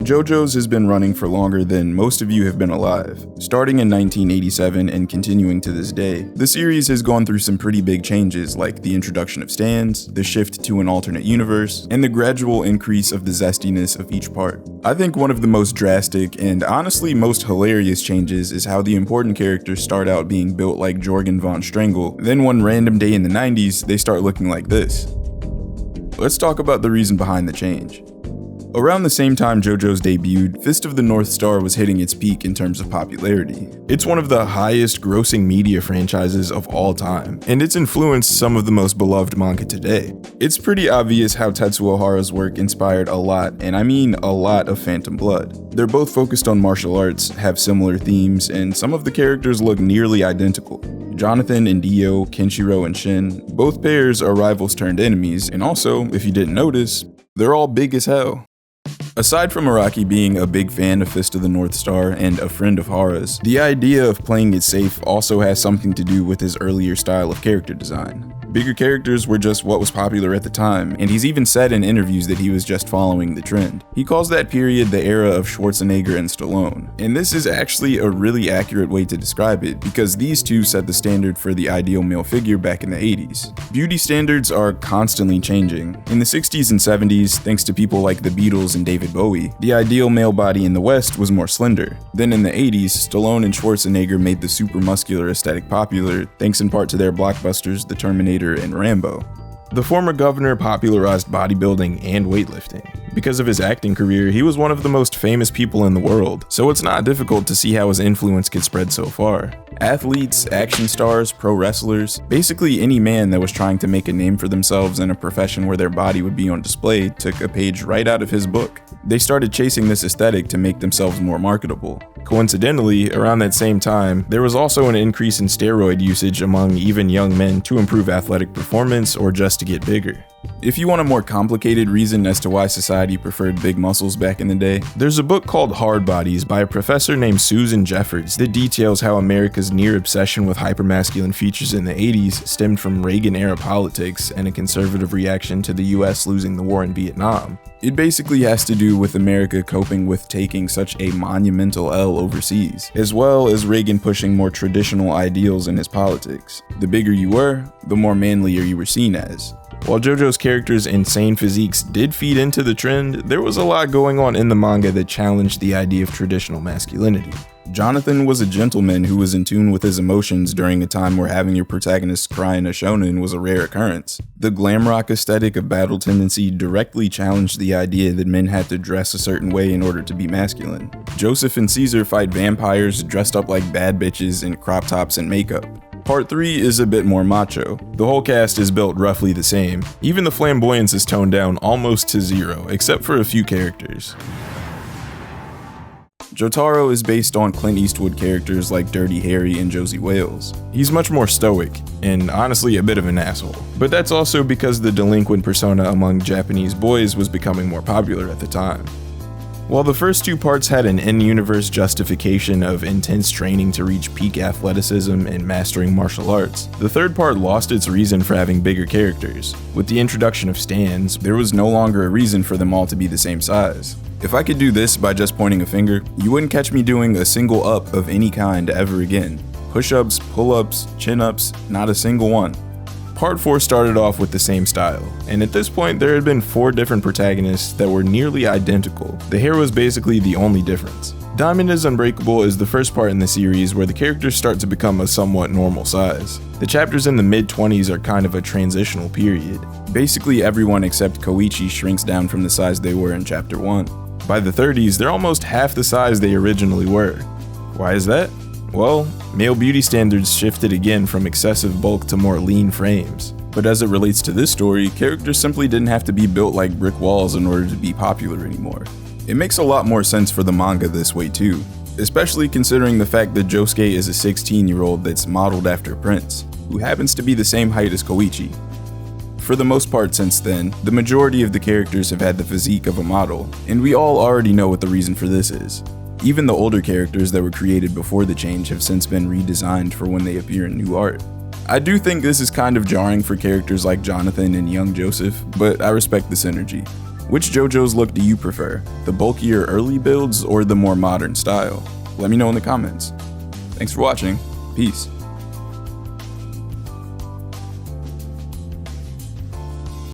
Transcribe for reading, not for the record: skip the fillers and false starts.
Jojos has been running for longer than most of you have been alive. Starting in 1987 and continuing to this day, the series has gone through some pretty big changes like the introduction of stands, the shift to an alternate universe, and the gradual increase of the zestiness of each part. I think one of the most drastic and honestly most hilarious changes is how the important characters start out being built like Jorgen von Strangle, then one random day in the 90s, they start looking like this. Let's talk about the reason behind the change. Around the same time Jojo's debuted, Fist of the North Star was hitting its peak in terms of popularity. It's one of the highest grossing media franchises of all time, and it's influenced some of the most beloved manga today. It's pretty obvious how Tetsuo Hara's work inspired a lot, and I mean a lot, of Phantom Blood. They're both focused on martial arts, have similar themes, and some of the characters look nearly identical. Jonathan and Dio, Kenshiro and Shin, both pairs are rivals turned enemies, and also, if you didn't notice, they're all big as hell. Aside from Araki being a big fan of Fist of the North Star and a friend of Hara's, the idea of playing it safe also has something to do with his earlier style of character design. Bigger characters were just what was popular at the time, and he's even said in interviews that he was just following the trend. He calls that period the era of Schwarzenegger and Stallone, and this is actually a really accurate way to describe it because these two set the standard for the ideal male figure back in the 80s. Beauty standards are constantly changing. In the 60s and 70s, thanks to people like the Beatles and David Bowie, the ideal male body in the West was more slender. Then in the 80s, Stallone and Schwarzenegger made the super muscular aesthetic popular, thanks in part to their blockbusters The Terminator and Rambo. The former governor popularized bodybuilding and weightlifting. Because of his acting career, he was one of the most famous people in the world, so it's not difficult to see how his influence could spread so far. Athletes, action stars, pro wrestlers, basically any man that was trying to make a name for themselves in a profession where their body would be on display took a page right out of his book. They started chasing this aesthetic to make themselves more marketable. Coincidentally, around that same time, there was also an increase in steroid usage among even young men to improve athletic performance or just to get bigger. If you want a more complicated reason as to why society preferred big muscles back in the day, there's a book called Hard Bodies by a professor named Susan Jeffords that details how America's near obsession with hypermasculine features in the 80s stemmed from Reagan-era politics and a conservative reaction to the US losing the war in Vietnam. It basically has to do with America coping with taking such a monumental L overseas, as well as Reagan pushing more traditional ideals in his politics. The bigger you were, the more manlier you were seen as. While Jojo's characters' insane physiques did feed into the trend, there was a lot going on in the manga that challenged the idea of traditional masculinity. Jonathan was a gentleman who was in tune with his emotions during a time where having your protagonist cry in a shonen was a rare occurrence. The glam rock aesthetic of battle tendency directly challenged the idea that men had to dress a certain way in order to be masculine. Joseph and Caesar fight vampires dressed up like bad bitches in crop tops and makeup. Part 3 is a bit more macho. The whole cast is built roughly the same. Even the flamboyance is toned down almost to zero, except for a few characters. Jotaro is based on Clint Eastwood characters like Dirty Harry and Josie Wales. He's much more stoic, and honestly a bit of an asshole. But that's also because the delinquent persona among Japanese boys was becoming more popular at the time. While the first two parts had an in-universe justification of intense training to reach peak athleticism and mastering martial arts, the third part lost its reason for having bigger characters. With the introduction of stands, there was no longer a reason for them all to be the same size. If I could do this by just pointing a finger, you wouldn't catch me doing a single up of any kind ever again. Push-ups, pull-ups, chin-ups, not a single one. Part 4 started off with the same style, and at this point there had been 4 different protagonists that were nearly identical. The hair was basically the only difference. Diamond is Unbreakable is the first part in the series where the characters start to become a somewhat normal size. The chapters in the mid-20s are kind of a transitional period. Basically everyone except Koichi shrinks down from the size they were in chapter 1. By the 30s, they're almost half the size they originally were. Why is that? Well, male beauty standards shifted again from excessive bulk to more lean frames. But as it relates to this story, characters simply didn't have to be built like brick walls in order to be popular anymore. It makes a lot more sense for the manga this way too, especially considering the fact that Josuke is a 16-year-old that's modeled after Prince, who happens to be the same height as Koichi. For the most part since then, the majority of the characters have had the physique of a model, and we all already know what the reason for this is. Even the older characters that were created before the change have since been redesigned for when they appear in new art. I do think this is kind of jarring for characters like Jonathan and young Joseph, but I respect the synergy. Which Jojos look do you prefer? The bulkier early builds or the more modern style? Let me know in the comments. Thanks for watching. Peace.